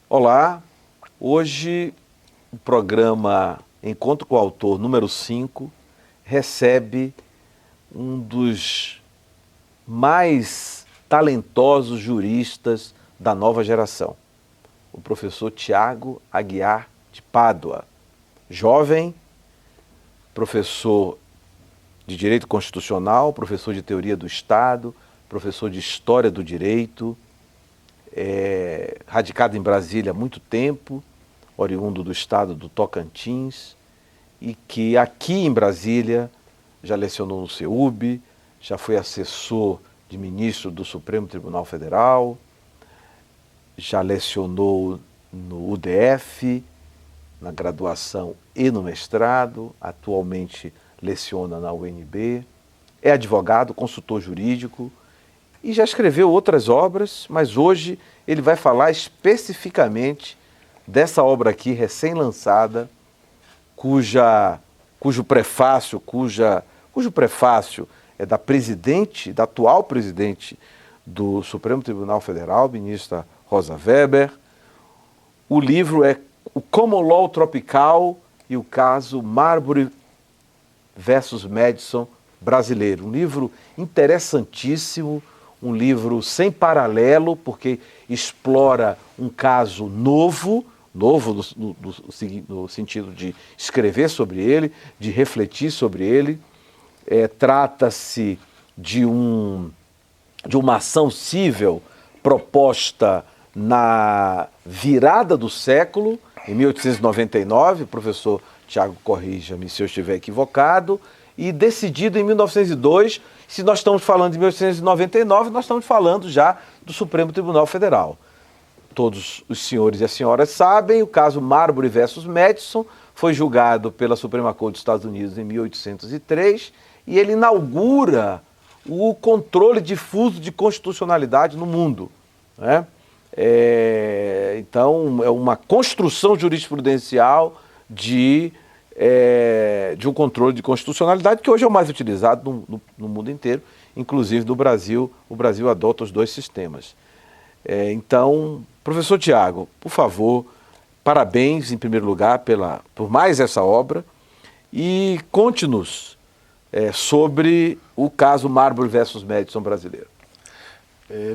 Olá, hoje o programa Encontro com o Autor número 5 recebe um dos mais talentosos juristas da nova geração, o professor Tiago Aguiar de Pádua, jovem, professor de Direito Constitucional, professor de Teoria do Estado, professor de História do Direito, radicado em Brasília há muito tempo, oriundo do estado do Tocantins, e que aqui em Brasília já lecionou no CEUB, já foi assessor de ministro do Supremo Tribunal Federal, já lecionou no UDF, na graduação e no mestrado, atualmente leciona na UNB, é advogado, consultor jurídico, e já escreveu outras obras, mas hoje ele vai falar especificamente dessa obra aqui, recém-lançada, cujo prefácio é da presidente, da atual presidente do Supremo Tribunal Federal, ministra Rosa Weber. O livro é O Common Law Tropical e o caso Marbury versus Madison brasileiro. Um livro interessantíssimo, um livro sem paralelo, porque explora um caso novo no sentido de escrever sobre ele, de refletir sobre ele. Trata-se de uma ação civil proposta na virada do século, em 1899, o professor Tiago, corrija-me se eu estiver equivocado, e decidido em 1902. Se nós estamos falando de 1899, nós estamos falando já do Supremo Tribunal Federal. Todos os senhores e as senhoras sabem, o caso Marbury versus Madison foi julgado pela Suprema Corte dos Estados Unidos em 1803 e ele inaugura o controle difuso de constitucionalidade no mundo, né? Então, é uma construção jurisprudencial de um controle de constitucionalidade que hoje é o mais utilizado no mundo inteiro, inclusive no Brasil. O Brasil adota os dois sistemas. Então, professor Tiago, por favor, parabéns em primeiro lugar por mais essa obra e conte-nos sobre o caso Marbury versus Madison brasileiro.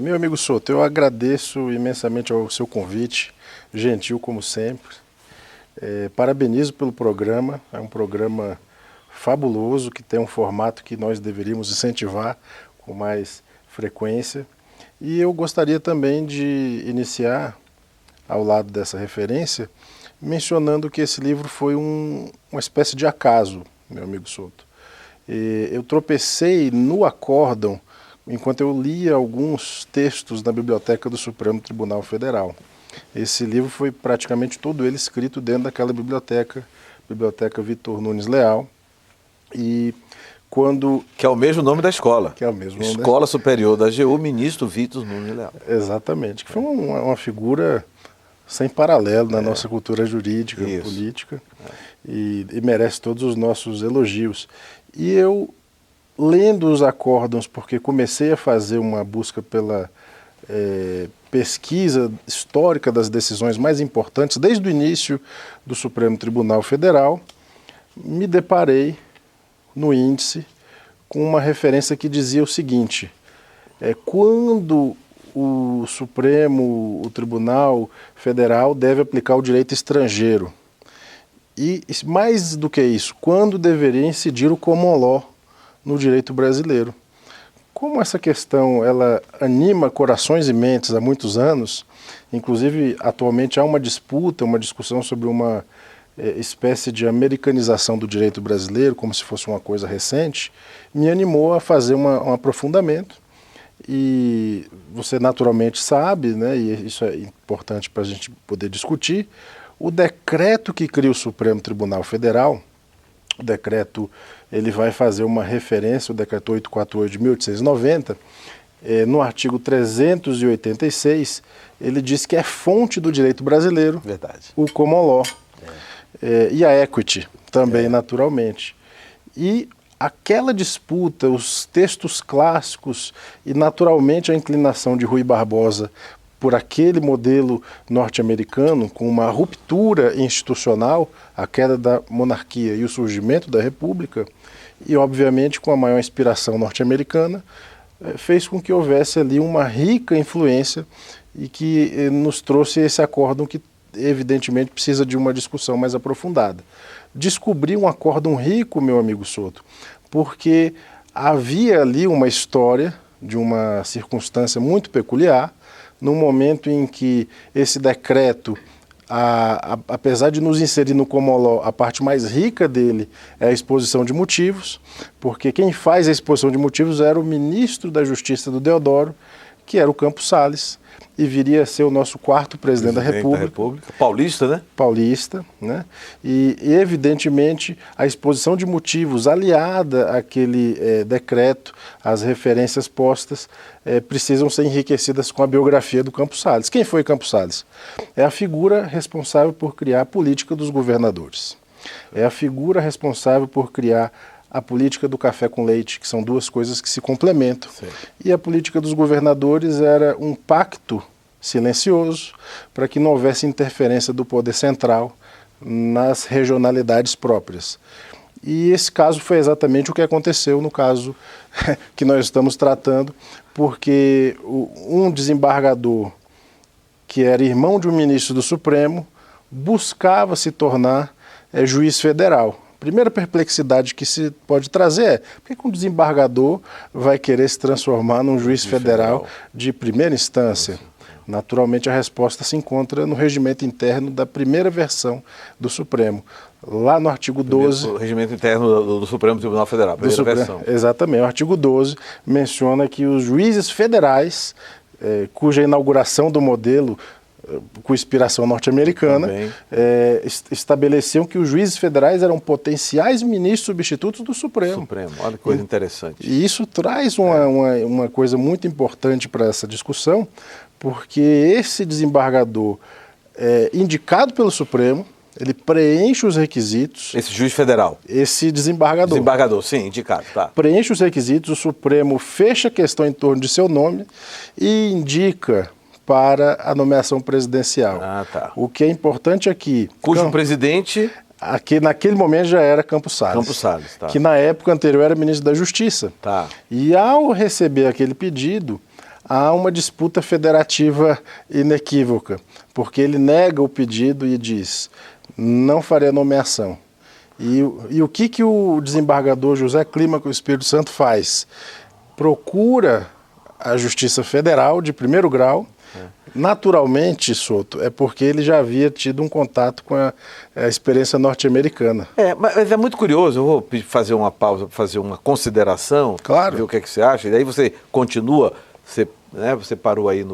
Meu amigo Souto, eu agradeço imensamente ao seu convite, gentil como sempre. Parabenizo pelo programa, é um programa fabuloso, que tem um formato que nós deveríamos incentivar com mais frequência. E eu gostaria também de iniciar, ao lado dessa referência, mencionando que esse livro foi uma espécie de acaso, meu amigo Souto. Eu tropecei no acórdão enquanto eu lia alguns textos na biblioteca do Supremo Tribunal Federal. Esse livro foi praticamente todo ele escrito dentro daquela biblioteca Vitor Nunes Leal. E quando... Que é o mesmo nome da escola. Que é o mesmo nome Escola Superior da AGU, ministro Vitor Nunes Leal. Exatamente, que foi uma figura sem paralelo na nossa cultura jurídica, política, e merece todos os nossos elogios. E eu, lendo os acórdãos, porque comecei a fazer uma busca pela pesquisa histórica das decisões mais importantes, desde o início do Supremo Tribunal Federal, me deparei no índice com uma referência que dizia o seguinte: quando o Tribunal Federal deve aplicar o direito estrangeiro, e mais do que isso, quando deveria incidir o common law no direito brasileiro. como essa questão ela anima corações e mentes há muitos anos, inclusive atualmente há uma disputa, uma discussão sobre uma espécie de americanização do direito brasileiro, como se fosse uma coisa recente, me animou a fazer um aprofundamento. E você naturalmente sabe, né, e isso é importante para a gente poder discutir, o decreto que cria o Supremo Tribunal Federal, o decreto, ele vai fazer uma referência, o decreto 848 de 1890, no artigo 386, ele diz que é fonte do direito brasileiro. Verdade. O common law. E a equity também, naturalmente. E aquela disputa, os textos clássicos e, naturalmente, a inclinação de Rui Barbosa por aquele modelo norte-americano, com uma ruptura institucional, a queda da monarquia e o surgimento da república, e, obviamente, com a maior inspiração norte-americana, fez com que houvesse ali uma rica influência e que nos trouxe esse acórdão que, evidentemente, precisa de uma discussão mais aprofundada. Descobri um acórdão rico, meu amigo Souto, porque havia ali uma história de uma circunstância muito peculiar, no momento em que esse decreto, apesar de nos inserir no common law, a parte mais rica dele é a exposição de motivos, porque quem faz a exposição de motivos era o ministro da Justiça do Deodoro, que era o Campos Salles, e viria a ser o nosso quarto presidente da República. Paulista, né? Paulista, né? E, evidentemente, a exposição de motivos aliada àquele decreto, às referências postas, precisam ser enriquecidas com a biografia do Campos Salles. Quem foi Campos Salles? É a figura responsável por criar a política dos governadores. É a figura responsável por criar a política do café com leite, que são duas coisas que se complementam. Sim. E a política dos governadores era um pacto silencioso para que não houvesse interferência do poder central nas regionalidades próprias. E esse caso foi exatamente o que aconteceu no caso que nós estamos tratando, porque um desembargador que era irmão de um ministro do Supremo buscava se tornar juiz federal. Primeira perplexidade que se pode trazer é por que um desembargador vai querer se transformar num juiz federal de primeira instância? Naturalmente, a resposta se encontra no regimento interno da primeira versão do Supremo. Lá no artigo 12... O regimento interno do Supremo Tribunal Federal, primeira versão. Exatamente. O artigo 12 menciona que os juízes federais, cuja inauguração do modelo com inspiração norte-americana, estabeleciam que os juízes federais eram potenciais ministros substitutos do Supremo. Olha que coisa interessante. E isso traz uma coisa muito importante para essa discussão, porque esse desembargador, indicado pelo Supremo, ele preenche os requisitos. Esse juiz federal? Esse desembargador. Desembargador, sim, indicado, tá. Preenche os requisitos, o Supremo fecha a questão em torno de seu nome e indica para a nomeação presidencial. Tá. O que é importante aqui... Cujo presidente... Aqui, naquele momento já era Campos Salles. Campos Salles, tá. Que na época anterior era ministro da Justiça. Tá. E ao receber aquele pedido, há uma disputa federativa inequívoca, porque ele nega o pedido e diz, não farei a nomeação. E o que o desembargador José Clímaco Espírito Santo faz? Procura a Justiça Federal de primeiro grau. Naturalmente, Souto, é porque ele já havia tido um contato com a experiência norte-americana. Mas é muito curioso, eu vou fazer uma pausa para fazer uma consideração, claro, ver o que é que você acha, e daí você continua, você parou aí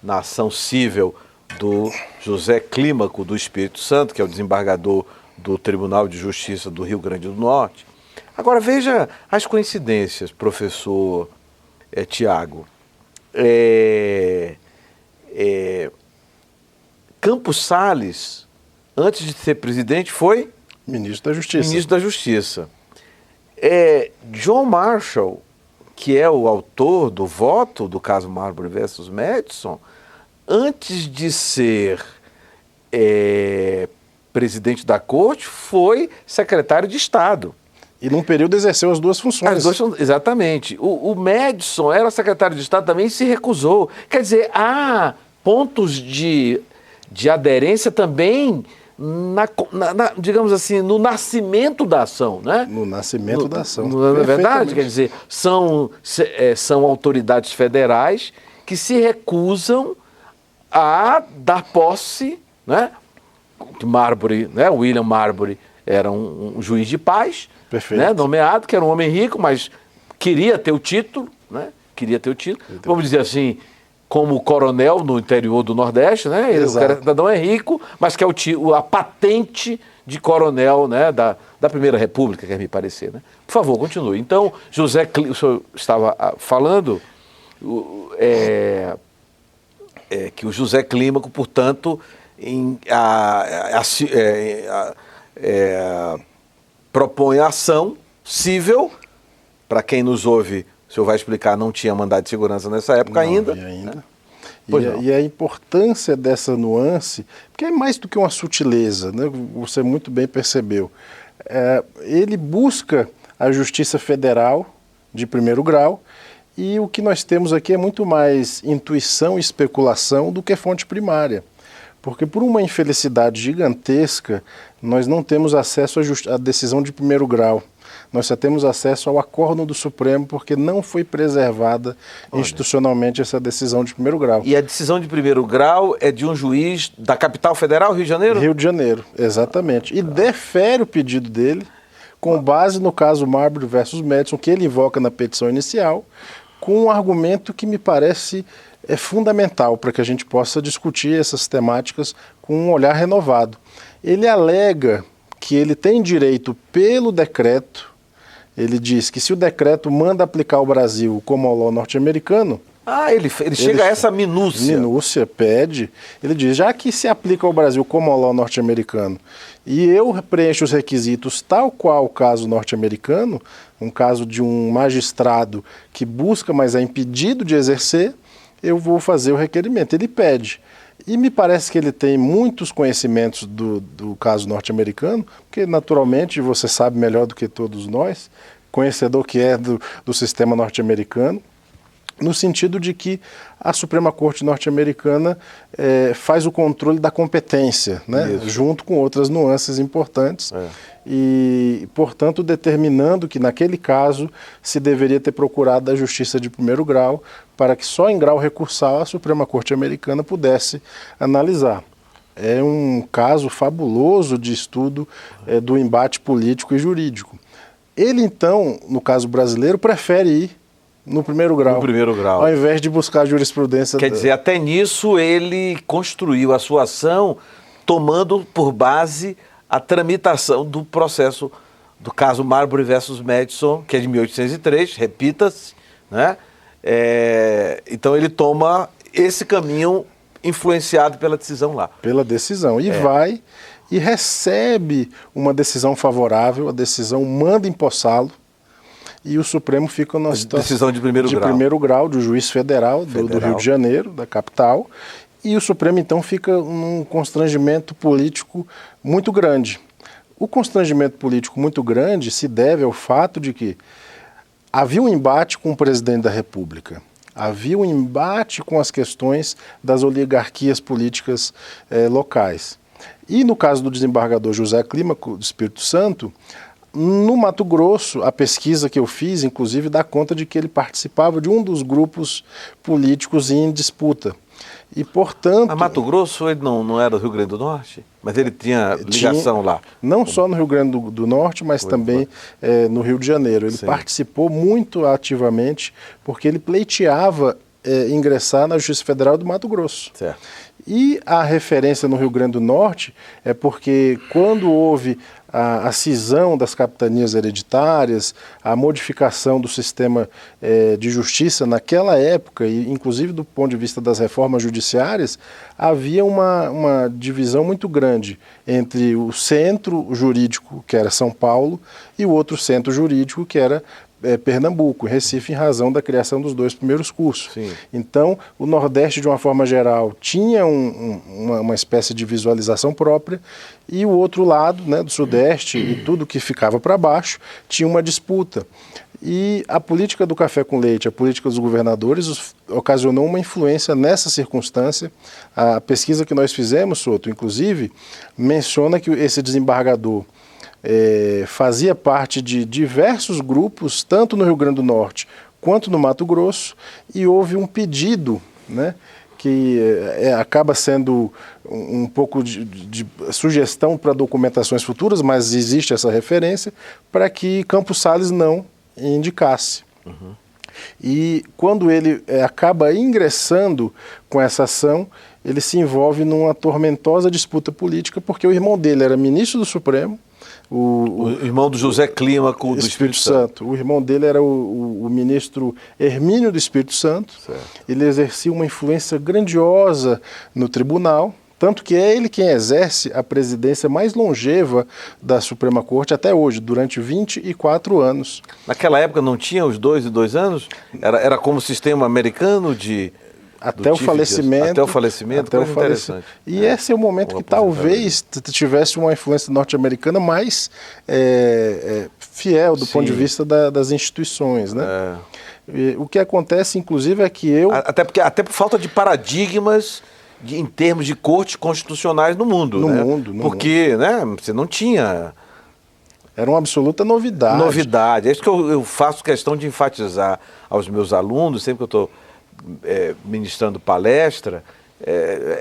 na ação cível do José Clímaco do Espírito Santo, que é o desembargador do Tribunal de Justiça do Rio Grande do Norte. Agora veja as coincidências, professor Tiago. Campos Salles, antes de ser presidente, foi ministro da Justiça. Ministro da Justiça. John Marshall, que é o autor do voto do caso Marbury versus Madison, antes de ser presidente da corte, foi secretário de Estado. E num período exerceu as duas funções. Exatamente. O Madison era secretário de Estado também e se recusou. Quer dizer, há pontos de aderência também digamos assim, no nascimento da ação, né? No nascimento da ação. Não é verdade? Quer dizer, são autoridades federais que se recusam a dar posse, né? Marbury, né? William Marbury era um juiz de paz, né? Nomeado, que era um homem rico, mas queria ter o título, né? Queria ter o título. Vamos dizer assim, como coronel no interior do Nordeste, né? O cidadão é rico, mas quer a patente de coronel, né? Da Primeira República, quer me parecer, né? Por favor, continue. Então, o senhor estava falando que o José Clímaco, portanto, propõe a ação cível. Para quem nos ouve, o senhor vai explicar, não tinha mandado de segurança nessa época ainda. Né? E a importância dessa nuance, porque é mais do que uma sutileza, né? Você muito bem percebeu. Ele busca a Justiça Federal de primeiro grau, e o que nós temos aqui é muito mais intuição e especulação do que fonte primária. Porque por uma infelicidade gigantesca, nós não temos acesso à decisão de primeiro grau. Nós só temos acesso ao acórdão do Supremo porque não foi preservada institucionalmente essa decisão de primeiro grau. E a decisão de primeiro grau é de um juiz da capital federal, Rio de Janeiro? Rio de Janeiro, exatamente. E defere o pedido dele com base no caso Marbury versus Madison, que ele invoca na petição inicial, com um argumento que me parece fundamental para que a gente possa discutir essas temáticas com um olhar renovado. Ele alega que ele tem direito pelo decreto. Ele diz que se o decreto manda aplicar ao Brasil como ao law norte-americano... ele chega a essa minúcia. Minúcia, pede. Ele diz, já que se aplica ao Brasil como ao law norte-americano e eu preencho os requisitos tal qual o caso norte-americano, um caso de um magistrado que busca, mas é impedido de exercer, eu vou fazer o requerimento. Ele pede. E me parece que ele tem muitos conhecimentos do caso norte-americano, porque naturalmente você sabe melhor do que todos nós, conhecedor que é do sistema norte-americano, no sentido de que a Suprema Corte norte-americana faz o controle da competência, né? Junto com outras nuances importantes, e, portanto, determinando que, naquele caso, se deveria ter procurado a justiça de primeiro grau, para que só em grau recursal a Suprema Corte americana pudesse analisar. É um caso fabuloso de estudo do embate político e jurídico. Ele, então, no caso brasileiro, prefere ir no primeiro grau. No primeiro grau. Ao invés de buscar a jurisprudência. Quer dizer, até nisso ele construiu a sua ação tomando por base a tramitação do processo do caso Marbury versus Madison, que é de 1803, repita-se, né? Então ele toma esse caminho influenciado pela decisão lá. Pela decisão. E vai e recebe uma decisão favorável, a decisão manda empossá-lo, e o Supremo fica numa situação decisão de primeiro grau do juiz federal do Rio de Janeiro, da capital, e o Supremo então fica num constrangimento político muito grande. O constrangimento político muito grande se deve ao fato de que havia um embate com o presidente da República, havia um embate com as questões das oligarquias políticas locais. E no caso do desembargador José Clímaco do Espírito Santo, no Mato Grosso, a pesquisa que eu fiz, inclusive, dá conta de que ele participava de um dos grupos políticos em disputa. E, portanto... A Mato Grosso, ele não era do Rio Grande do Norte? Mas ele tinha ligação lá? Não só no Rio Grande do Norte, mas também no Rio de Janeiro. Ele participou muito ativamente, porque ele pleiteava ingressar na Justiça Federal do Mato Grosso. Certo. E a referência no Rio Grande do Norte é porque quando houve a cisão das capitanias hereditárias, a modificação do sistema de justiça naquela época, e inclusive do ponto de vista das reformas judiciárias, havia uma divisão muito grande entre o centro jurídico, que era São Paulo, e o outro centro jurídico, que era Pernambuco, em Recife, em razão da criação dos 2 primeiros cursos. Sim. Então, o Nordeste, de uma forma geral, tinha uma espécie de visualização própria, e o outro lado, né, do Sudeste e tudo que ficava para baixo, tinha uma disputa. E a política do café com leite, a política dos governadores, ocasionou uma influência nessa circunstância. A pesquisa que nós fizemos, Souto, inclusive, menciona que esse desembargador fazia parte de diversos grupos, tanto no Rio Grande do Norte quanto no Mato Grosso, e houve um pedido, né, que acaba sendo um pouco de sugestão para documentações futuras, mas existe essa referência, para que Campos Sales não indicasse. Uhum. E quando ele acaba ingressando com essa ação, ele se envolve numa tormentosa disputa política, porque o irmão dele era ministro do Supremo, o irmão do José Clímaco do Espírito Santo. O irmão dele era o ministro Hermínio do Espírito Santo. Certo. Ele exercia uma influência grandiosa no tribunal, tanto que é ele quem exerce a presidência mais longeva da Suprema Corte até hoje, durante 24 anos. Naquela época não tinha os 2 e 2 anos? Era como o sistema americano de... Até o falecimento. Até o falecimento, até o falecimento. E esse é o momento que talvez tivesse uma influência norte-americana mais fiel do ponto de vista das instituições, né? O que acontece, inclusive, é que Até por falta de paradigmas em termos de cortes constitucionais no mundo. No né? mundo. Porque né, você não tinha... Era uma absoluta novidade. Novidade. É isso que eu faço questão de enfatizar aos meus alunos, sempre que eu estou ministrando palestra,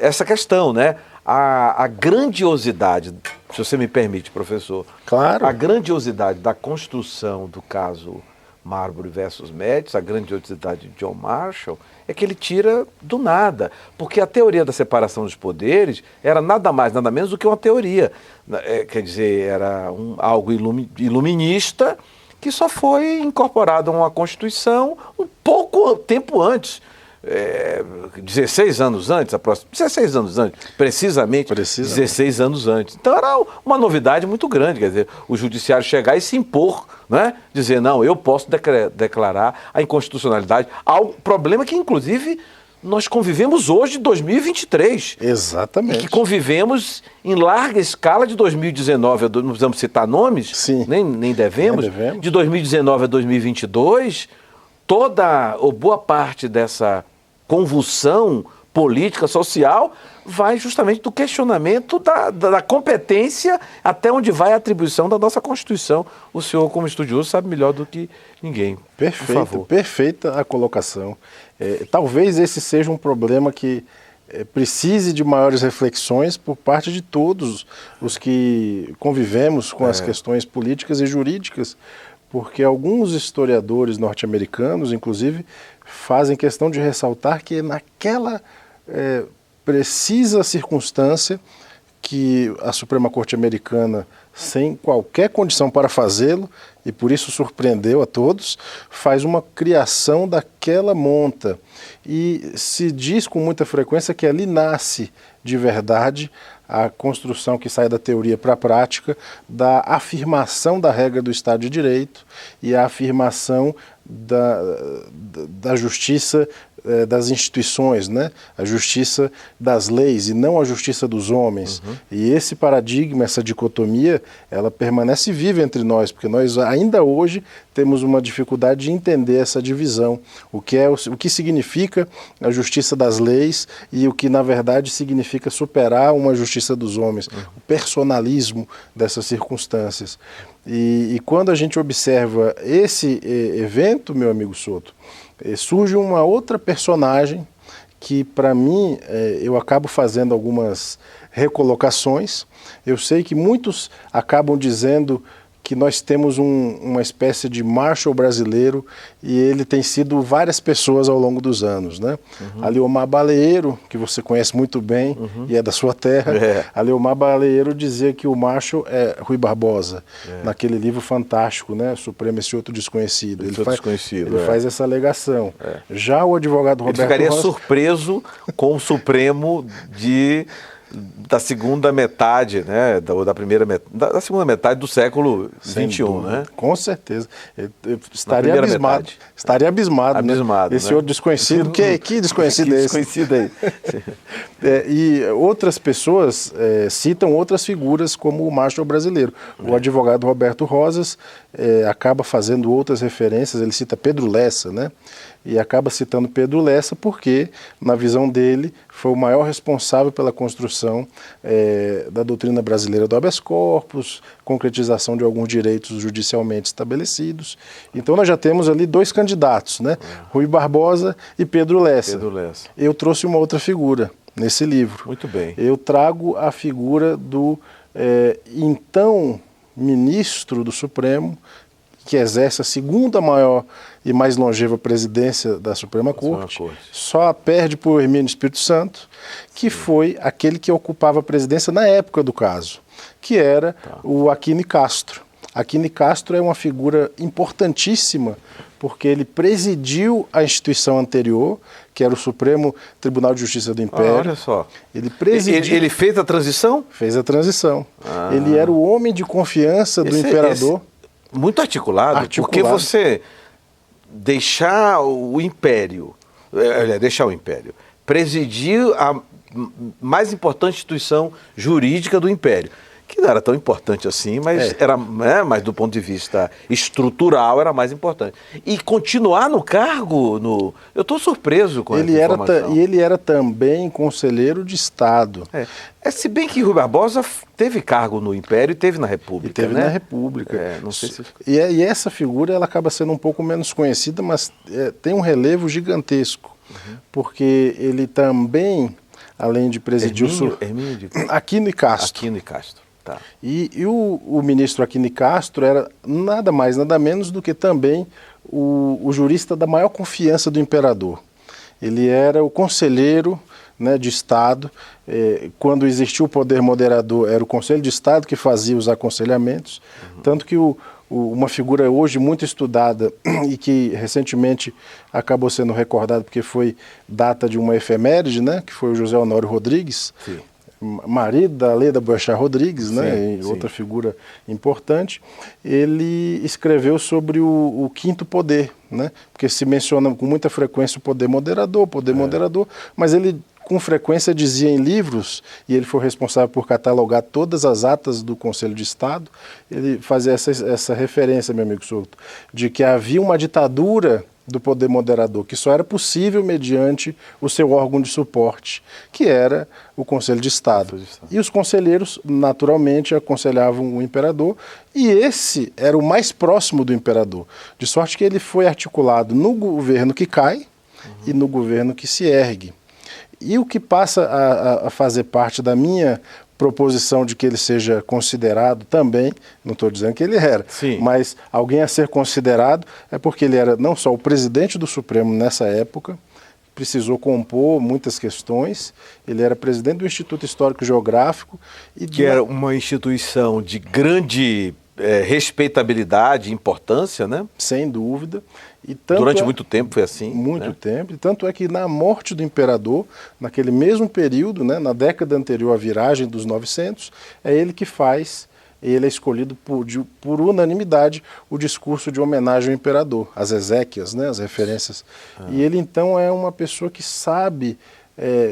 essa questão, né? A grandiosidade, se você me permite, professor, claro. A grandiosidade da construção do caso Marbury versus Médici, a grandiosidade de John Marshall, é que ele tira do nada, porque a teoria da separação dos poderes era nada mais, nada menos do que uma teoria, quer dizer, era algo iluminista que só foi incorporado a uma Constituição um pouco tempo antes, 16 anos antes, 16 anos antes, precisamente 16 anos antes. Então era uma novidade muito grande, quer dizer, o judiciário chegar e se impor, né? Dizer, não, eu posso declarar a inconstitucionalidade. Há um problema que, inclusive, nós convivemos hoje, em 2023. Exatamente. E que convivemos em larga escala de 2019, não precisamos citar nomes, sim. Nem devemos, de 2019 a 2022, toda ou boa parte dessa convulsão política, social, vai justamente do questionamento da competência até onde vai a atribuição da nossa Constituição. O senhor, como estudioso, sabe melhor do que ninguém. Perfeito, por favor. Perfeita a colocação. Talvez esse seja um problema que precise de maiores reflexões por parte de todos os que convivemos com as questões políticas e jurídicas, porque alguns historiadores norte-americanos, inclusive, fazem questão de ressaltar que naquela precisa circunstância que a Suprema Corte Americana, sem qualquer condição para fazê-lo, e por isso surpreendeu a todos, faz uma criação daquela monta. E se diz com muita frequência que ali nasce de verdade a construção que sai da teoria para a prática, da afirmação da regra do Estado de Direito e a afirmação da justiça das instituições, né? A justiça das leis e não a justiça dos homens. Uhum. E esse paradigma, essa dicotomia, ela permanece viva entre nós, porque nós ainda hoje temos uma dificuldade de entender essa divisão, o que significa a justiça das leis e o que na verdade significa superar uma justiça dos homens, o personalismo dessas circunstâncias. E quando a gente observa esse evento, meu amigo Souto, surge uma outra personagem que, para mim, eu acabo fazendo algumas recolocações. Eu sei que muitos acabam dizendo que nós temos uma espécie de Marshall brasileiro e ele tem sido várias pessoas ao longo dos anos, né? Uhum. Aleomar Baleiro, que você conhece muito bem e é da sua terra, Aleomar Baleiro dizia que o Marshall é Rui Barbosa, naquele livro fantástico, né? Supremo, esse outro desconhecido. Ele faz essa alegação. Já o advogado Roberto Rocha... Ele ficaria surpreso com o Supremo da segunda metade, né, da segunda metade do século XXI, né? Com certeza. Eu estaria abismado. Estaria abismado, né? Esse né? outro desconhecido, que desconhecido que é esse? Desconhecido aí. E outras pessoas citam outras figuras como o Marshall brasileiro. O advogado Roberto Rosas acaba fazendo outras referências, ele cita Pedro Lessa, né? E acaba citando Pedro Lessa porque, na visão dele, foi o maior responsável pela construção da doutrina brasileira do habeas corpus, concretização de alguns direitos judicialmente estabelecidos. Então nós já temos ali dois candidatos, né? Rui Barbosa e Pedro Lessa. Pedro Lessa. Eu trouxe uma outra figura nesse livro. Muito bem. Eu trago a figura do então ministro do Supremo, que exerce a segunda maior e mais longeva presidência da Suprema Corte, só perde por Hermínio Espírito Santo, que foi aquele que ocupava a presidência na época do caso, que era o Aquino Castro. Aquino Castro é uma figura importantíssima, porque ele presidiu a instituição anterior, que era o Supremo Tribunal de Justiça do Império. Olha só. Ele presidiu... Ele fez a transição? Fez a transição. Ele era o homem de confiança do imperador. Muito articulado, porque você deixar o império, presidir a mais importante instituição jurídica do império, que não era tão importante assim, mas era, mas do ponto de vista estrutural era mais importante. E continuar no cargo, eu estou surpreso com essa informação. E ele era também conselheiro de Estado. Se bem que Rui Barbosa teve cargo no Império e teve na República. E teve na República. Não sei se... E essa figura ela acaba sendo um pouco menos conhecida, mas tem um relevo gigantesco, porque ele também, além de presidir Aquino Castro. Aquino Castro. Tá. E o ministro Aquino Castro era nada mais, nada menos do que também o jurista da maior confiança do imperador. Ele era o conselheiro, né, de Estado. Quando existia o poder moderador, era o Conselho de Estado que fazia os aconselhamentos. Tanto que uma figura hoje muito estudada e que recentemente acabou sendo recordada porque foi data de uma efeméride, né, que foi o José Honório Rodrigues. Sim. Marido da Leda Boechat Rodrigues, né, outra figura importante. Ele escreveu sobre o quinto poder, né, porque se menciona com muita frequência o poder moderador, mas ele com frequência dizia em livros, e ele foi responsável por catalogar todas as atas do Conselho de Estado, ele fazia essa referência, meu amigo Souto, de que havia uma ditadura do poder moderador, que só era possível mediante o seu órgão de suporte, que era o Conselho de Estado. E os conselheiros, naturalmente, aconselhavam o imperador, e esse era o mais próximo do imperador, de sorte que ele foi articulado no governo que cai e no governo que se ergue. E o que passa a fazer parte da minha proposição de que ele seja considerado também, não estou dizendo que ele era, mas alguém a ser considerado é porque ele era não só o presidente do Supremo nessa época, precisou compor muitas questões, ele era presidente do Instituto Histórico e Geográfico. Que era uma instituição de grande respeitabilidade e importância, né? Sem dúvida. E durante muito tempo foi assim. Muito tempo. E tanto é que na morte do imperador, naquele mesmo período, né, na década anterior à viragem dos 900, é ele que faz, ele é escolhido por unanimidade, o discurso de homenagem ao imperador, as exéquias, né, as referências. E ele então é uma pessoa que sabe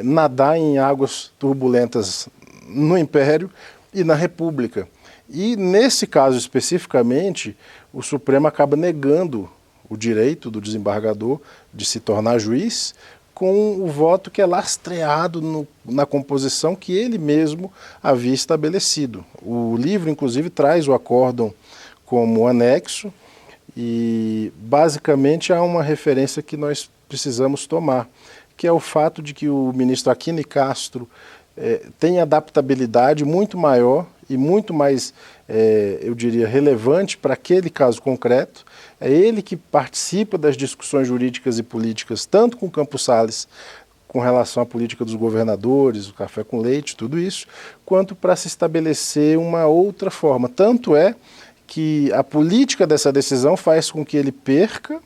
nadar em águas turbulentas no Império e na República. E nesse caso especificamente, o Supremo acaba negando o direito do desembargador de se tornar juiz com o voto que é lastreado na composição que ele mesmo havia estabelecido. O livro, inclusive, traz o acórdão como anexo e, basicamente, há uma referência que nós precisamos tomar, que é o fato de que o ministro Aquino Castro tem adaptabilidade muito maior e muito mais, eu diria, relevante para aquele caso concreto. É ele que participa das discussões jurídicas e políticas, tanto com Campos Salles, com relação à política dos governadores, o café com leite, tudo isso, quanto para se estabelecer uma outra forma. Tanto é que a política dessa decisão faz com que ele perca,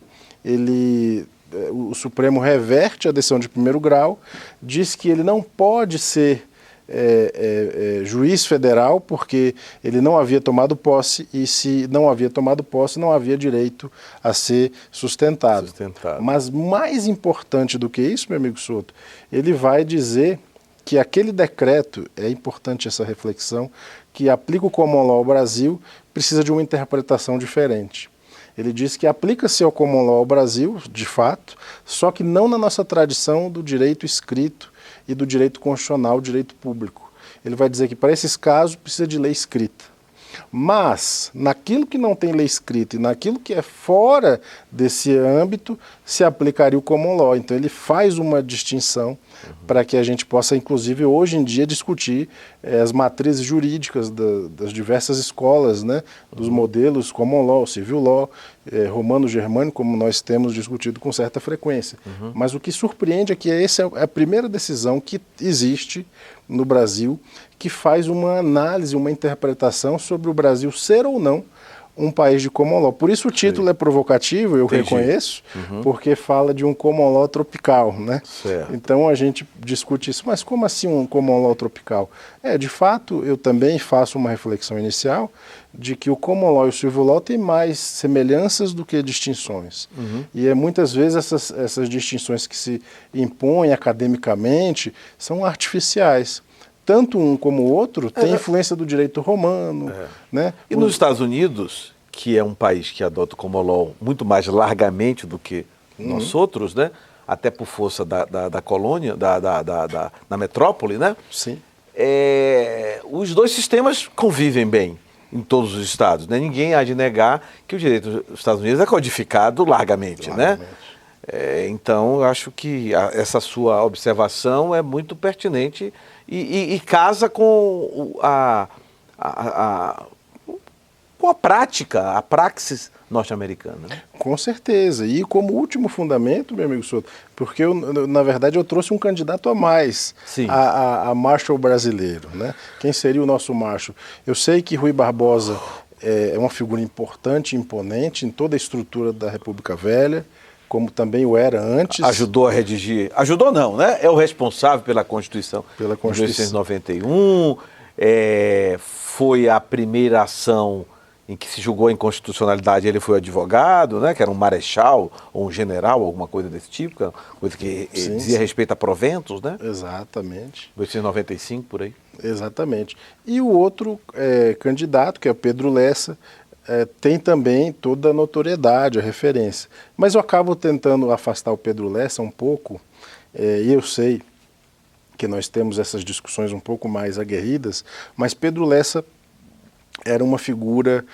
o Supremo reverte a decisão de primeiro grau, diz que ele não pode ser juiz federal, porque ele não havia tomado posse, e se não havia tomado posse, não havia direito a ser sustentado. Mas mais importante do que isso, meu amigo Souto, ele vai dizer que aquele decreto, é importante essa reflexão, que aplica o common law ao Brasil, precisa de uma interpretação diferente. Ele diz que aplica-se ao common law ao Brasil, de fato, só que não na nossa tradição do direito escrito e do direito constitucional, direito público. Ele vai dizer que para esses casos precisa de lei escrita. Mas, naquilo que não tem lei escrita e naquilo que é fora desse âmbito, se aplicaria o common law. Então ele faz uma distinção para que a gente possa, inclusive, hoje em dia, discutir as matrizes jurídicas das diversas escolas, né, dos modelos common law, civil law, romano-germânico, como nós temos discutido com certa frequência. Mas o que surpreende é que essa é a primeira decisão que existe no Brasil que faz uma análise, uma interpretação sobre o Brasil ser ou não um país de common law. Por isso o título é provocativo, eu reconheço, porque fala de um common law tropical, né? Certo. Então a gente discute isso, mas como assim um common law tropical? De fato, eu também faço uma reflexão inicial de que o common law e o civil law têm mais semelhanças do que distinções. E muitas vezes essas distinções que se impõem academicamente são artificiais. Tanto um como o outro tem influência do direito romano. Né? E nos Estados Unidos, que é um país que adota o common law muito mais largamente do que nós outros, né? Até por força da colônia, da metrópole, né? Sim. Os dois sistemas convivem bem em todos os estados. Né? Ninguém há de negar que o direito dos Estados Unidos é codificado largamente. Né? Então, eu acho que essa sua observação é muito pertinente e casa com a prática, a praxis norte-americana. Né? Com certeza. E como último fundamento, meu amigo Souto, porque na verdade eu trouxe um candidato a mais a Marshall brasileiro. Né? Quem seria o nosso Marshall? Eu sei que Rui Barbosa é uma figura importante, imponente em toda a estrutura da República Velha, como também o era antes. Ajudou a redigir. Ajudou não, né? É o responsável pela Constituição, de 1891. Foi a primeira ação em que se julgou a inconstitucionalidade, ele foi advogado, né? Que era um marechal ou um general, alguma coisa desse tipo, coisa que dizia respeito a proventos, né? Exatamente. 1895, por aí. Exatamente. E o outro candidato, que é o Pedro Lessa, tem também toda a notoriedade, a referência. Mas eu acabo tentando afastar o Pedro Lessa um pouco, e eu sei que nós temos essas discussões um pouco mais aguerridas, mas Pedro Lessa era uma figura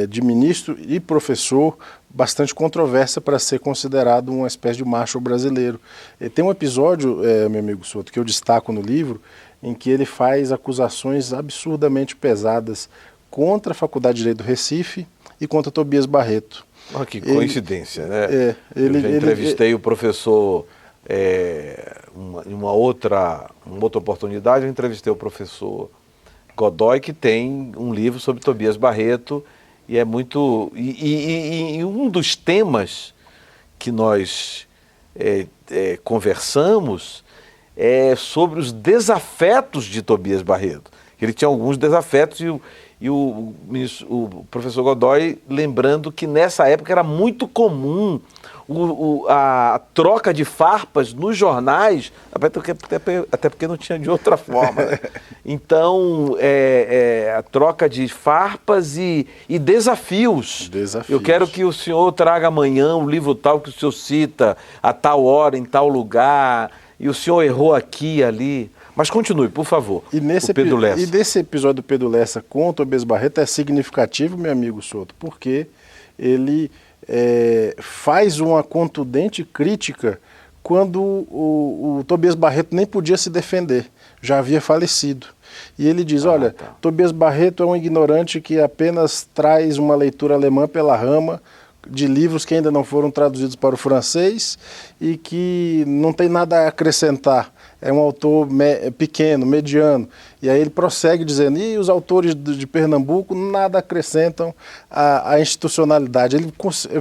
de ministro e professor bastante controversa para ser considerado uma espécie de Marshall brasileiro. Tem um episódio, meu amigo Souto, que eu destaco no livro, em que ele faz acusações absurdamente pesadas contra a Faculdade de Direito do Recife e contra Tobias Barreto. Que coincidência, né? Eu já entrevistei o professor, em uma outra oportunidade, eu entrevistei o professor Godoy, que tem um livro sobre Tobias Barreto, e é muito... E um dos temas que nós conversamos é sobre os desafetos de Tobias Barreto. Ele tinha alguns desafetos e o professor Godoy lembrando que nessa época era muito comum a troca de farpas nos jornais, até porque não tinha de outra forma. Né? Então, a troca de farpas e desafios. Eu quero que o senhor traga amanhã um livro tal que o senhor cita, a tal hora, em tal lugar, e o senhor errou aqui e ali. Mas continue, por favor, o Pedro Lessa. E desse episódio do Pedro Lessa com o Tobias Barreto é significativo, meu amigo Souto, porque ele faz uma contundente crítica quando o Tobias Barreto nem podia se defender, já havia falecido. E ele diz, olha, Tobias Barreto é um ignorante que apenas traz uma leitura alemã pela rama, de livros que ainda não foram traduzidos para o francês e que não tem nada a acrescentar. É um autor pequeno, mediano. E aí ele prossegue dizendo, e os autores de Pernambuco nada acrescentam à institucionalidade.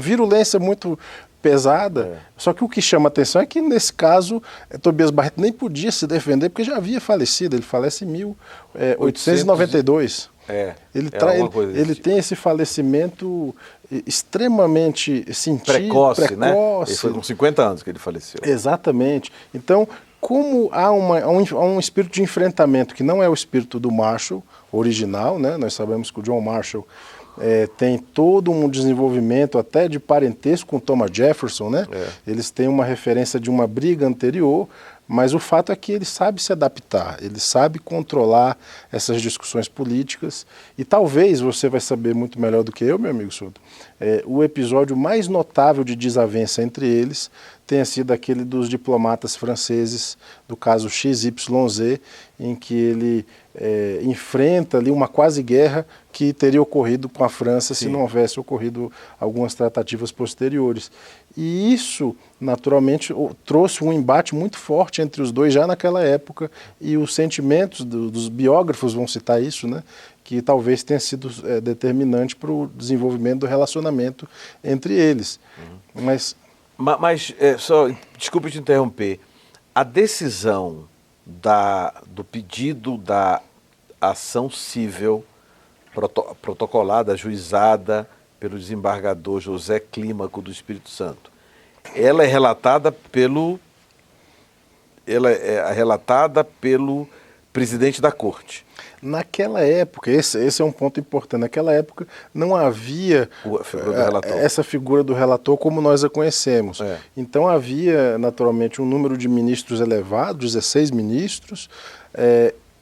Virulência muito pesada. Só que o que chama atenção é que, nesse caso, Tobias Barreto nem podia se defender, porque já havia falecido. Ele falece em 1892. Ele tem esse falecimento extremamente sentido, precoce, né? Ele foi com 50 anos que ele faleceu. Exatamente. Então, como há um espírito de enfrentamento que não é o espírito do Marshall original, né? Nós sabemos que o John Marshall tem todo um desenvolvimento até de parentesco com Thomas Jefferson, né? Eles têm uma referência de uma briga anterior, mas o fato é que ele sabe se adaptar, ele sabe controlar essas discussões políticas e talvez você vai saber muito melhor do que eu, meu amigo Souto, o episódio mais notável de desavença entre eles tenha sido aquele dos diplomatas franceses, do caso XYZ, em que ele enfrenta ali uma quase guerra que teria ocorrido com a França se não houvesse ocorrido algumas tratativas posteriores. E isso, naturalmente, trouxe um embate muito forte entre os dois já naquela época, e os sentimentos dos biógrafos vão citar isso, né? Que talvez tenha sido determinante para o desenvolvimento do relacionamento entre eles. Mas só, desculpe te interromper, a decisão do pedido da ação civil protocolada, ajuizada pelo desembargador José Clímaco do Espírito Santo, ela é relatada pelo presidente da corte. Naquela época, esse é um ponto importante, naquela época não havia essa figura do relator como nós a conhecemos. Então havia naturalmente um número de ministros elevado, 16 ministros,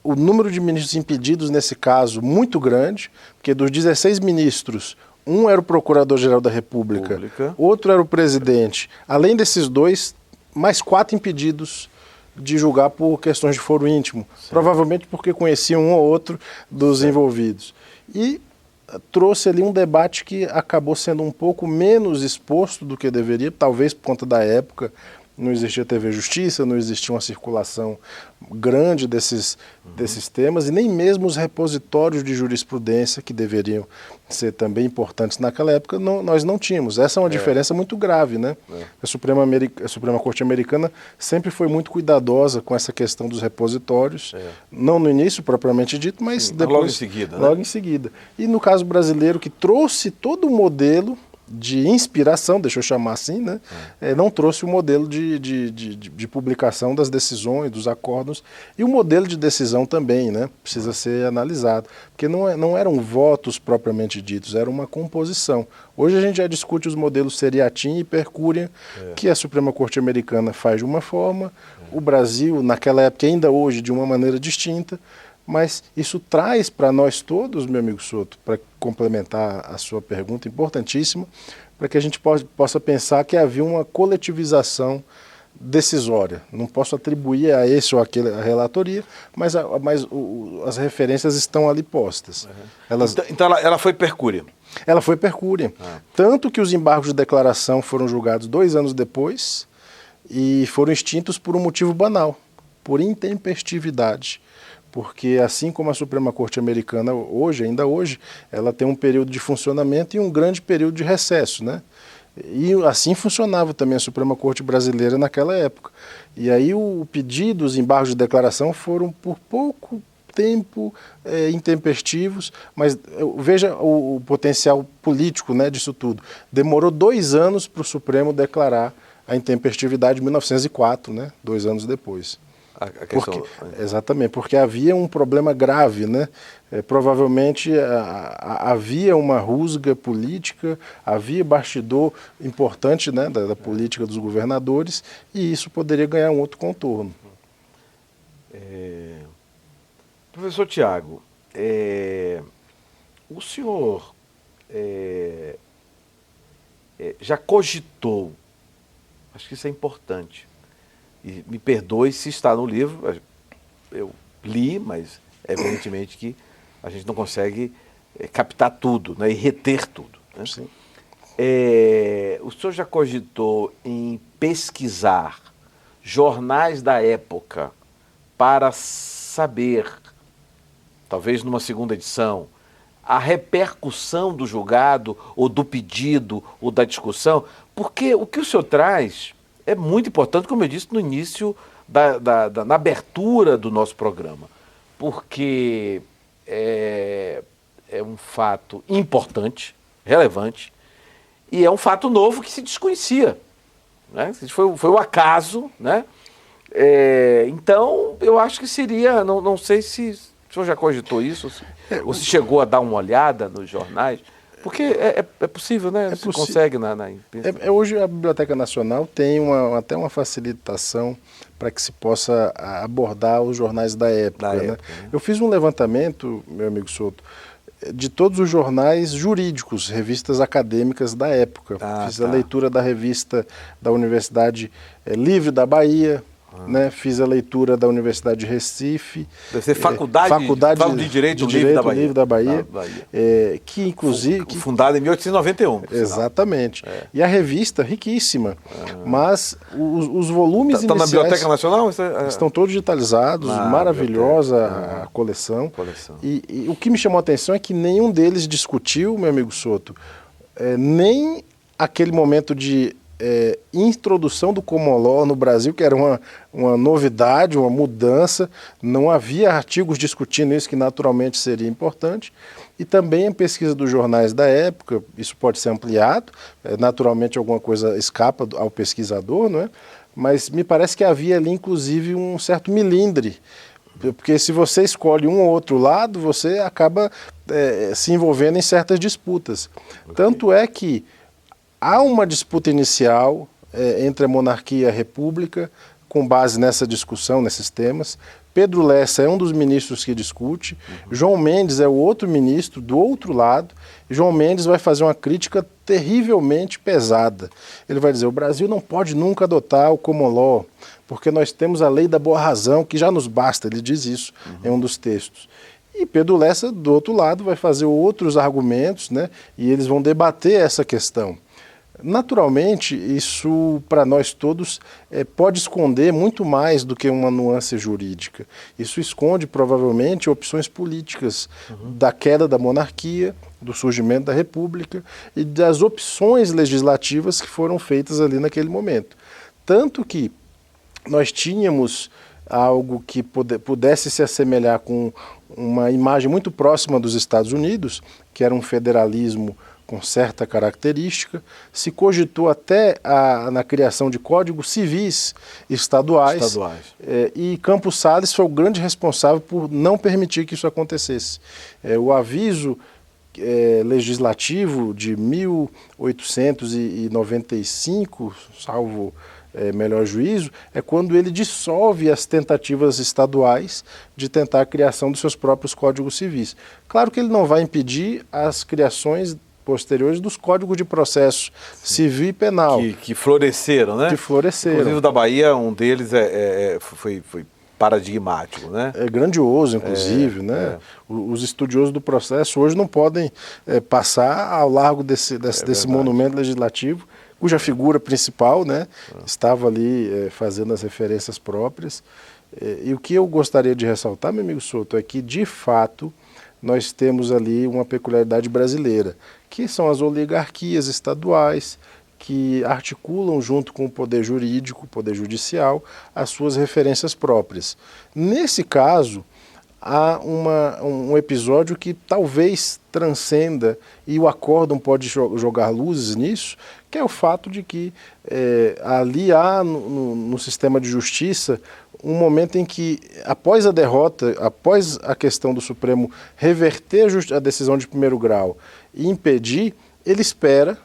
o número de ministros impedidos nesse caso muito grande, porque dos 16 ministros, um era o Procurador-Geral da República, outro era o presidente. Além desses dois, mais 4 impedidos de julgar por questões de foro íntimo, provavelmente porque conheciam um ou outro dos envolvidos. E trouxe ali um debate que acabou sendo um pouco menos exposto do que deveria, talvez por conta da época. Não existia TV Justiça, não existia uma circulação grande desses temas, e nem mesmo os repositórios de jurisprudência, que deveriam ser também importantes naquela época, nós não tínhamos. Essa é uma diferença muito grave, né? A Suprema Corte Americana sempre foi muito cuidadosa com essa questão dos repositórios, não no início, propriamente dito, mas depois, logo em seguida. Logo em seguida. E no caso brasileiro, que trouxe todo o modelo de inspiração, deixa eu chamar assim, né? Não trouxe o modelo de publicação das decisões, dos acórdãos, e o modelo de decisão também, né? Precisa ser analisado, porque não eram votos propriamente ditos, era uma composição. Hoje a gente já discute os modelos seriatim e percúria, que a Suprema Corte Americana faz de uma forma, o Brasil, naquela época, ainda hoje, de uma maneira distinta. Mas isso traz para nós todos, meu amigo Souto, para complementar a sua pergunta importantíssima, para que a gente possa pensar que havia uma coletivização decisória. Não posso atribuir a esse ou aquele a relatoria, mas as referências estão ali postas. Então ela foi percúria? Ela foi percúria. Tanto que os embargos de declaração foram julgados 2 anos depois e foram extintos por um motivo banal, por intempestividade. Porque assim como a Suprema Corte Americana ainda hoje, ela tem um período de funcionamento e um grande período de recesso, né? E assim funcionava também a Suprema Corte Brasileira naquela época. E aí o pedido, os embargos de declaração foram por pouco tempo intempestivos, mas veja o potencial político, né, disso tudo. Demorou 2 anos para o Supremo declarar a intempestividade de 1904, né, 2 anos depois. Exatamente, porque havia um problema grave, né? Provavelmente havia uma rusga política, havia bastidor importante, né, da política dos governadores, e isso poderia ganhar um outro contorno. Professor Tiago, o senhor já cogitou, acho que isso é importante, e me perdoe se está no livro, eu li, mas evidentemente que a gente não consegue captar tudo, né, e reter tudo. Né? Sim. O senhor já cogitou em pesquisar jornais da época para saber, talvez numa segunda edição, a repercussão do julgado, ou do pedido, ou da discussão? Porque o que o senhor traz é muito importante, como eu disse no início, na abertura do nosso programa. Porque é um fato importante, relevante, e é um fato novo que se desconhecia. Né? Foi o acaso, né? Então, eu acho que seria, não sei se o senhor já cogitou isso, ou se chegou a dar uma olhada nos jornais, porque é possível, né? Você consegue na imprensa. Hoje a Biblioteca Nacional tem até uma facilitação para que se possa abordar os jornais da época. Né? Eu fiz um levantamento, meu amigo Souto, de todos os jornais jurídicos, revistas acadêmicas da época. Fiz a leitura da revista da Universidade Livre da Bahia, né? Fiz a leitura da Universidade de Recife. Deve ser Faculdade de Direito Livre da Bahia. Que inclusive... Fundada em 1891. Exatamente. E a revista, riquíssima. Mas os volumes iniciais... Está na Biblioteca Nacional? Estão todos digitalizados, maravilhosa a coleção. E o que me chamou a atenção é que nenhum deles discutiu, meu amigo Souto, nem aquele momento de introdução do common law no Brasil, que era uma novidade, uma mudança. Não havia artigos discutindo isso, que naturalmente seria importante. E também a pesquisa dos jornais da época, isso pode ser ampliado, naturalmente alguma coisa escapa ao pesquisador, não é? Mas me parece que havia ali, inclusive, um certo milindre, porque se você escolhe um ou outro lado, você acaba se envolvendo em certas disputas. Tanto é que há uma disputa inicial entre a monarquia e a república, com base nessa discussão, nesses temas. Pedro Lessa é um dos ministros que discute, João Mendes é o outro ministro do outro lado, e João Mendes vai fazer uma crítica terrivelmente pesada. Ele vai dizer, o Brasil não pode nunca adotar o common law, porque nós temos a lei da boa razão, que já nos basta, ele diz isso em um dos textos. E Pedro Lessa, do outro lado, vai fazer outros argumentos, né, e eles vão debater essa questão. Naturalmente, isso para nós todos pode esconder muito mais do que uma nuance jurídica. Isso esconde provavelmente opções políticas da queda da monarquia, do surgimento da república e das opções legislativas que foram feitas ali naquele momento. Tanto que nós tínhamos algo que pudesse se assemelhar com uma imagem muito próxima dos Estados Unidos, que era um federalismo com certa característica, se cogitou até na criação de códigos civis estaduais. E Campos Salles foi o grande responsável por não permitir que isso acontecesse. O aviso legislativo de 1895, salvo melhor juízo, é quando ele dissolve as tentativas estaduais de tentar a criação dos seus próprios códigos civis. Claro que ele não vai impedir as criações posteriores dos códigos de processo civil e penal. Que floresceram, né? Que floresceram. Inclusive o da Bahia, um deles foi paradigmático, né? É grandioso, inclusive, né? Os estudiosos do processo hoje não podem passar ao largo desse monumento legislativo, cuja figura principal, né, estava ali fazendo as referências próprias. E o que eu gostaria de ressaltar, meu amigo Souto, é que, de fato, nós temos ali uma peculiaridade brasileira, que são as oligarquias estaduais, que articulam junto com o poder jurídico, o poder judicial, as suas referências próprias. Nesse caso, há um episódio que talvez transcenda, e o acórdão pode jogar luzes nisso, que é o fato de que ali há no sistema de justiça um momento em que, após a derrota, após a questão do Supremo reverter a decisão de primeiro grau e impedir, ele espera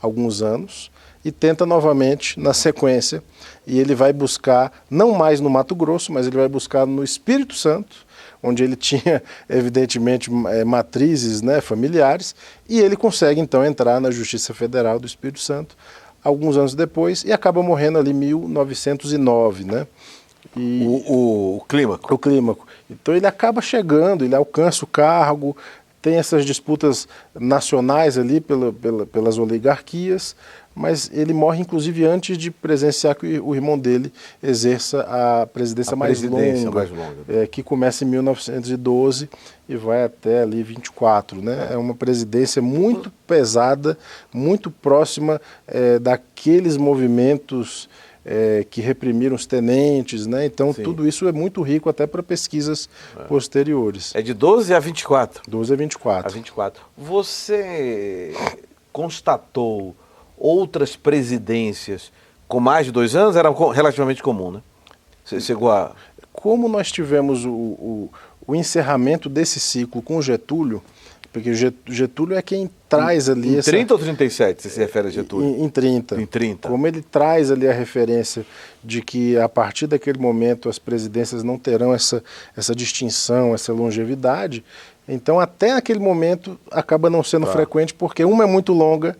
alguns anos e tenta novamente na sequência, e ele vai buscar, não mais no Mato Grosso, mas ele vai buscar no Espírito Santo, onde ele tinha, evidentemente, matrizes, né, familiares, e ele consegue, então, entrar na Justiça Federal do Espírito Santo, alguns anos depois, e acaba morrendo ali em 1909, né? O clímaco. O clímaco. Então ele acaba chegando, ele alcança o cargo, tem essas disputas nacionais ali pelas oligarquias, mas ele morre inclusive antes de presenciar que o irmão dele exerça a presidência mais longa, que começa em 1912 e vai até ali 24, né? É uma presidência muito pesada, muito próxima daqueles movimentos que reprimiram os tenentes, né? Então, sim, tudo isso é muito rico até para pesquisas posteriores. É de 12 a 24? 12 a 24. A 24. Você constatou outras presidências com mais de 2 anos? Era relativamente comum, né? Você chegou a... Como nós tivemos o encerramento desse ciclo com Getúlio, porque Getúlio é quem traz ali... Em 30 ou 37 você se refere a Getúlio? Em 30. Em 30. Como ele traz ali a referência de que a partir daquele momento as presidências não terão essa distinção, essa longevidade, então até aquele momento acaba não sendo frequente, porque uma é muito longa,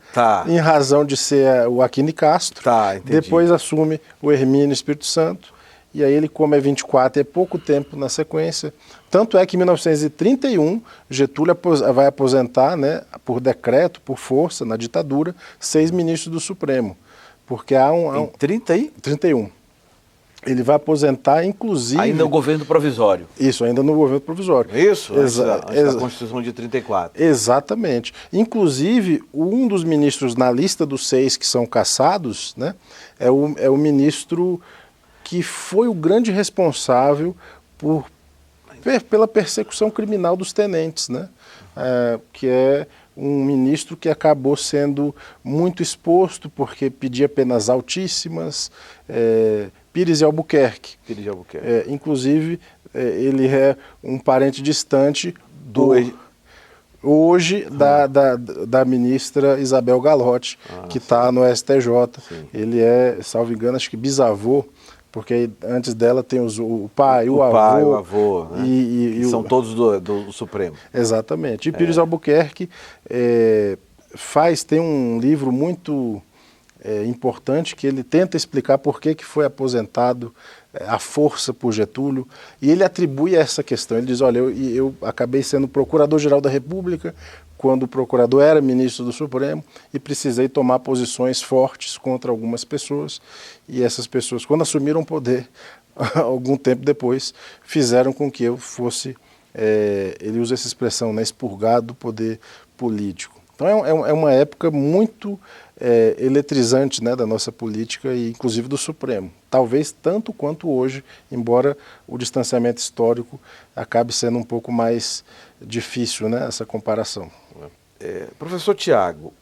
em razão de ser o Aquino Castro, depois assume o Hermínio Espírito Santo, e aí ele, como é 24, é pouco tempo na sequência. Tanto é que em 1931, Getúlio vai aposentar, né, por decreto, por força, na ditadura, 6 ministros do Supremo. Porque Em 31. Ele vai aposentar, inclusive... Ainda no governo provisório. Isso, ainda no governo provisório. Isso, antes da Constituição de 34. Exatamente. Inclusive, um dos ministros na lista dos 6 que são cassados, né, é o ministro que foi o grande responsável pela persecução criminal dos tenentes, né? Que é um ministro que acabou sendo muito exposto porque pedia penas altíssimas, Pires de Albuquerque. Inclusive, ele é um parente distante hoje da ministra Isabel Galotti, que está no STJ. Sim. Ele é, salvo engano, acho que bisavô, porque antes dela tem o pai, o avô, né? E são todos do Supremo. Exatamente. E Pires Albuquerque tem um livro muito importante que ele tenta explicar por que foi aposentado à força por Getúlio, e ele atribui essa questão. Ele diz, olha, eu acabei sendo procurador-geral da República quando o procurador era ministro do Supremo e precisei tomar posições fortes contra algumas pessoas, e essas pessoas, quando assumiram o poder, algum tempo depois, fizeram com que eu fosse, ele usa essa expressão, né, expurgado do poder político. Então é uma época muito eletrizante, né, da nossa política e inclusive do Supremo. Talvez tanto quanto hoje, embora o distanciamento histórico acabe sendo um pouco mais difícil, né, essa comparação. Professor Tiago,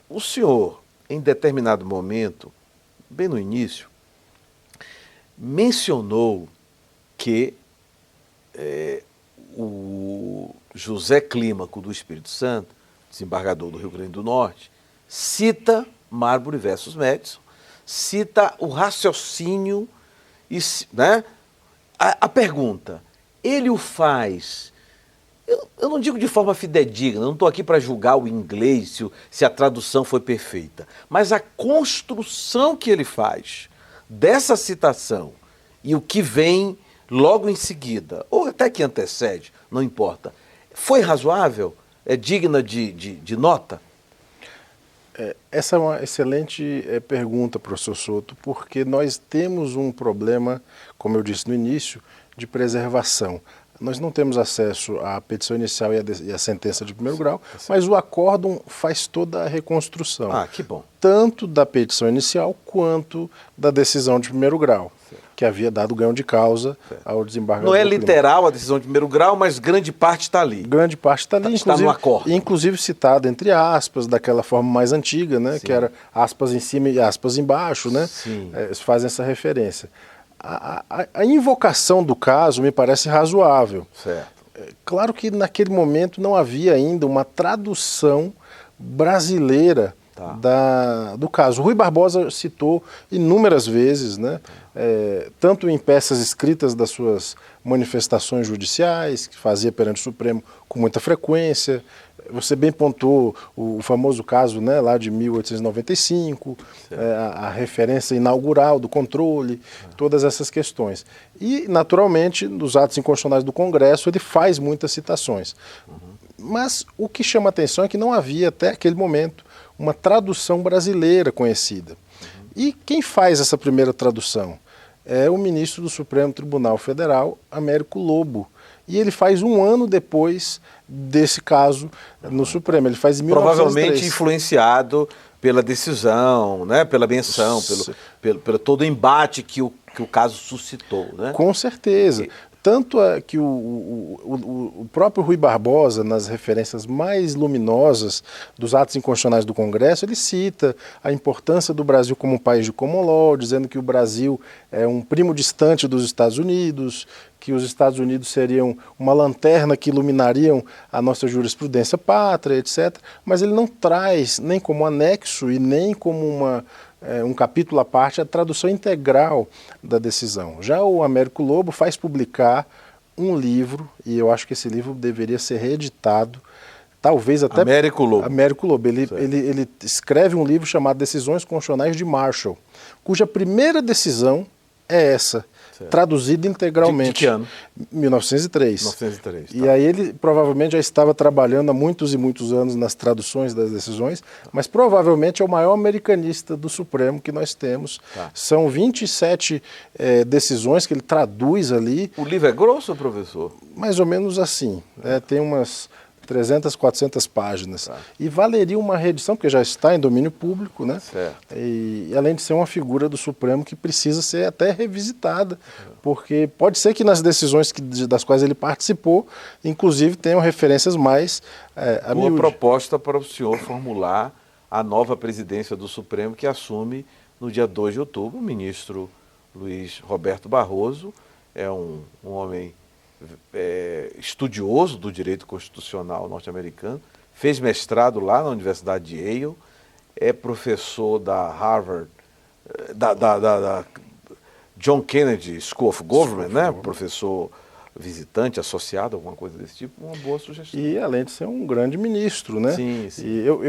o senhor, em determinado momento, bem no início, mencionou que o José Clímaco do Espírito Santo, desembargador do Rio Grande do Norte, cita Marbury versus Madison, cita o raciocínio, né? A pergunta, ele o faz, eu não digo de forma fidedigna, não estou aqui para julgar o inglês, se a tradução foi perfeita, mas a construção que ele faz dessa citação e o que vem logo em seguida, ou até que antecede, não importa, foi razoável? É digna de nota? Essa é uma excelente pergunta, professor Souto, porque nós temos um problema, como eu disse no início, de preservação. Nós não temos acesso à petição inicial e à sentença de primeiro grau, mas o acórdão faz toda a reconstrução. Que bom. Tanto da petição inicial quanto da decisão de primeiro grau, que havia dado ganho de causa ao desembargador. Não é literal a decisão de primeiro grau, mas grande parte está ali. Grande parte está ali, está no acórdão. Inclusive citada entre aspas, daquela forma mais antiga, né, que era aspas em cima e aspas embaixo, né? Eles fazem essa referência. A invocação do caso me parece razoável. Certo. Claro que naquele momento não havia ainda uma tradução brasileira do caso. Rui Barbosa citou inúmeras vezes, né, tanto em peças escritas das suas manifestações judiciais, que fazia perante o Supremo com muita frequência. Você bem pontuou o famoso caso, né, lá de 1895, a referência inaugural do controle, todas essas questões. E, naturalmente, nos atos inconstitucionais do Congresso, ele faz muitas citações. Mas o que chama atenção é que não havia, até aquele momento, uma tradução brasileira conhecida. E quem faz essa primeira tradução? É o ministro do Supremo Tribunal Federal, Américo Lobo. E ele faz um ano depois desse caso no Supremo. Ele faz em 1903. Provavelmente influenciado pela decisão, né? Pela menção, pelo todo o embate que o caso suscitou. Né? Com certeza. Tanto é que o próprio Rui Barbosa, nas referências mais luminosas dos atos inconstitucionais do Congresso, ele cita a importância do Brasil como um país de common law, dizendo que o Brasil é um primo distante dos Estados Unidos, que os Estados Unidos seriam uma lanterna que iluminariam a nossa jurisprudência pátria, etc. Mas ele não traz, nem como anexo e nem como um capítulo à parte, a tradução integral da decisão. Já o Américo Lobo faz publicar um livro, e eu acho que esse livro deveria ser reeditado, talvez até... Américo Lobo. Américo Lobo. Ele escreve um livro chamado Decisões Constitucionais de Marshall, cuja primeira decisão é essa, traduzida integralmente. De que ano? 1903. 1903. Tá. E aí ele provavelmente já estava trabalhando há muitos e muitos anos nas traduções das decisões, mas provavelmente é o maior americanista do Supremo que nós temos. Tá. São 27 decisões que ele traduz ali. O livro é grosso, professor? Mais ou menos assim. Tem umas 300, 400 páginas. Tá. E valeria uma reedição, porque já está em domínio público, né? Certo. E além de ser uma figura do Supremo que precisa ser até revisitada, porque pode ser que nas decisões das quais ele participou, inclusive tenham referências mais a Uma miúde. proposta para o senhor formular a nova presidência do Supremo, que assume no dia 2 de outubro. O ministro Luiz Roberto Barroso é um homem estudioso do direito constitucional norte-americano, fez mestrado lá na Universidade de Yale, é professor da Harvard, da John Kennedy School of Government, né? Professor visitante, associado, alguma coisa desse tipo, uma boa sugestão. E além de ser um grande ministro, né? Sim, sim. E eu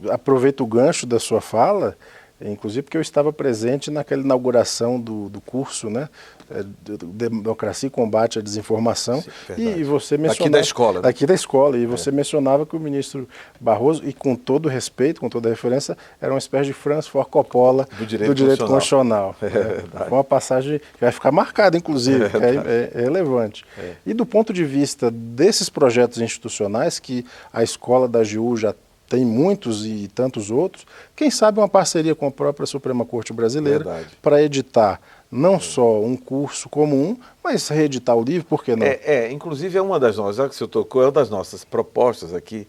aproveito o gancho da sua fala, inclusive porque eu estava presente naquela inauguração do curso, né? Democracia e Combate à Desinformação. Sim, e você mencionava... Daqui da escola. Né? Daqui da escola. E você mencionava que o ministro Barroso, e com todo respeito, com toda a referência, era uma espécie de Francis Ford Coppola do direito constitucional. Foi uma passagem que vai ficar marcada, inclusive, que é relevante. E do ponto de vista desses projetos institucionais, que a escola da AGU já tem muitos e tantos outros, quem sabe uma parceria com a própria Suprema Corte Brasileira para editar não só um curso comum, mas reeditar o livro, por que não? Inclusive é uma das nossas, já que o senhor tocou, é uma das nossas propostas aqui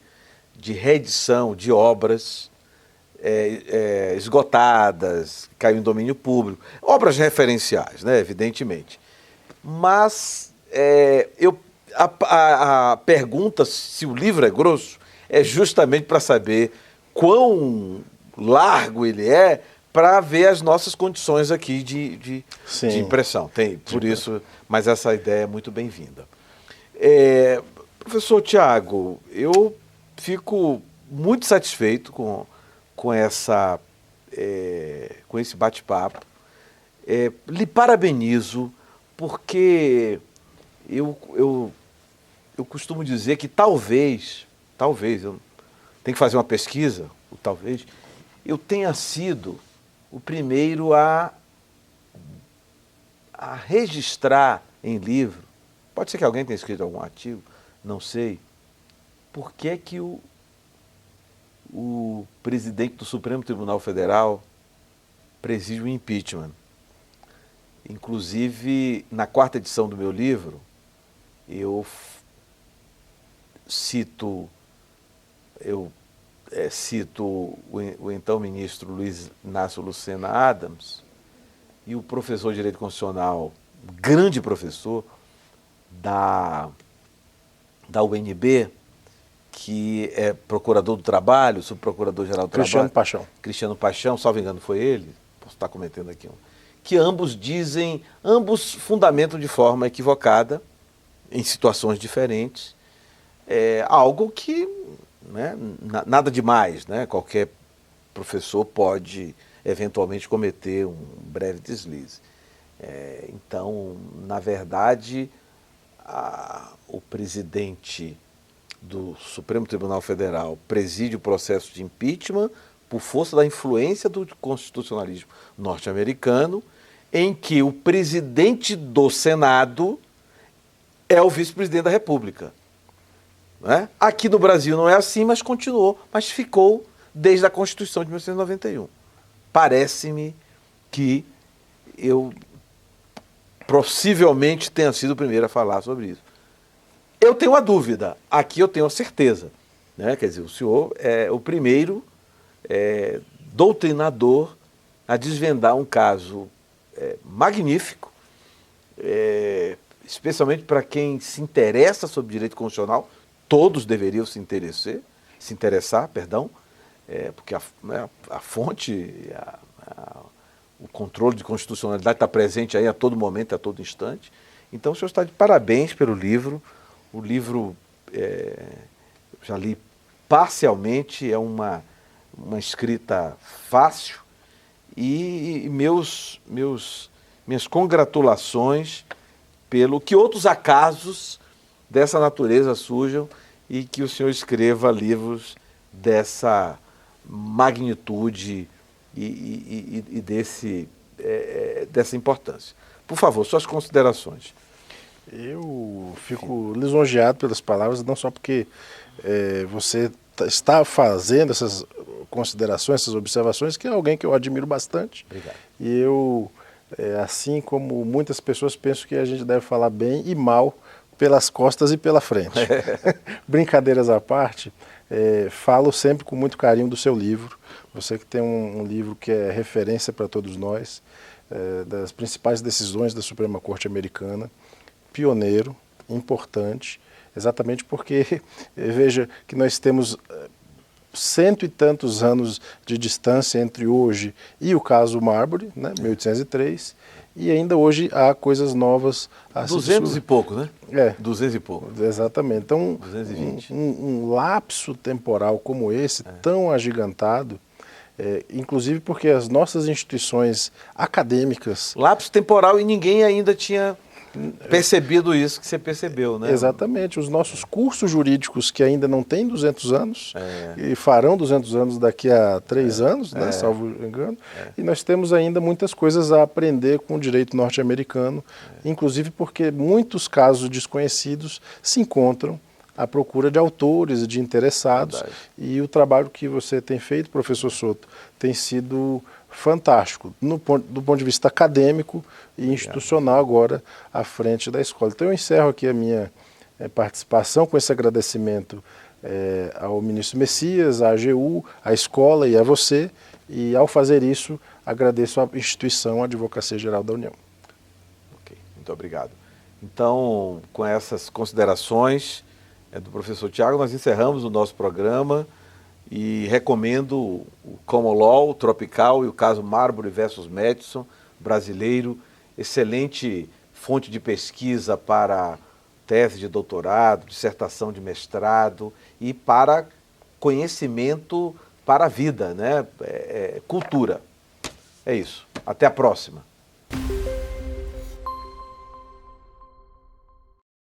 de reedição de obras esgotadas, que caiu em domínio público, obras referenciais, né, evidentemente. Mas a pergunta se o livro é grosso é justamente para saber quão largo ele é, para ver as nossas condições aqui de impressão. Por isso, mas essa ideia é muito bem-vinda. Professor Tiago, eu fico muito satisfeito com esse bate-papo. Lhe parabenizo, porque eu costumo dizer que talvez, eu tenho que fazer uma pesquisa, talvez, eu tenha sido o primeiro a registrar em livro, pode ser que alguém tenha escrito algum artigo, não sei, por que que o presidente do Supremo Tribunal Federal preside o impeachment. Inclusive, na 4ª edição do meu livro, eu cito o então ministro Luiz Inácio Lucena Adams e o professor de Direito Constitucional, grande professor da UNB, que é procurador do trabalho, subprocurador-geral do trabalho. Cristiano Paixão, salvo engano foi ele, posso estar cometendo aqui, que ambos fundamentam de forma equivocada, em situações diferentes, algo que nada demais, né? Qualquer professor pode eventualmente cometer um breve deslize. Então, na verdade, o presidente do Supremo Tribunal Federal preside o processo de impeachment por força da influência do constitucionalismo norte-americano, em que o presidente do Senado é o vice-presidente da República. Né? Aqui no Brasil não é assim, mas continuou, mas ficou desde a Constituição de 1991. Parece-me que eu possivelmente tenha sido o primeiro a falar sobre isso. Eu tenho uma dúvida, aqui eu tenho a certeza. Né? Quer dizer, o senhor é o primeiro doutrinador a desvendar um caso magnífico, especialmente para quem se interessa sobre direito constitucional. Todos deveriam se interessar, porque a fonte, o controle de constitucionalidade está presente aí a todo momento, a todo instante. Então, o senhor está de parabéns pelo livro. O livro, já li parcialmente, é uma escrita fácil, e minhas congratulações pelo que outros acasos dessa natureza surjam e que o senhor escreva livros dessa magnitude e dessa importância. Por favor, suas considerações. Eu fico lisonjeado pelas palavras, não só porque você está fazendo essas considerações, essas observações, que é alguém que eu admiro bastante. Obrigado. E eu, assim como muitas pessoas, penso que a gente deve falar bem e mal pelas costas e pela frente. Brincadeiras à parte, falo sempre com muito carinho do seu livro. Você que tem um livro que é referência para todos nós, das principais decisões da Suprema Corte Americana, pioneiro, importante, exatamente porque, veja, que nós temos 100 e tantos anos de distância entre hoje e o caso Marbury, né, 1803, e ainda hoje há coisas novas a 200 e pouco, né? 200 e pouco. Exatamente. Então, 220. um lapso temporal como esse, tão agigantado, inclusive porque as nossas instituições acadêmicas... Lapso temporal, e ninguém ainda tinha percebido isso que você percebeu, né? Exatamente. Os nossos cursos jurídicos, que ainda não têm 200 anos, e farão 200 anos daqui a 3 anos, né, salvo engano, e nós temos ainda muitas coisas a aprender com o direito norte-americano, inclusive porque muitos casos desconhecidos se encontram à procura de autores, de interessados. Verdade. E o trabalho que você tem feito, professor Souto, tem sido fantástico, do ponto de vista acadêmico e institucional agora à frente da escola. Então eu encerro aqui a minha participação com esse agradecimento ao ministro Messias, à AGU, à escola e a você, e ao fazer isso agradeço à instituição, à Advocacia Geral da União. Ok, muito obrigado. Então, com essas considerações do professor Tiago, nós encerramos o nosso programa. E recomendo o Common Law, o Tropical e o caso Marbury versus Madison, brasileiro, excelente fonte de pesquisa para tese de doutorado, dissertação de mestrado e para conhecimento para a vida, né? Cultura. É isso. Até a próxima.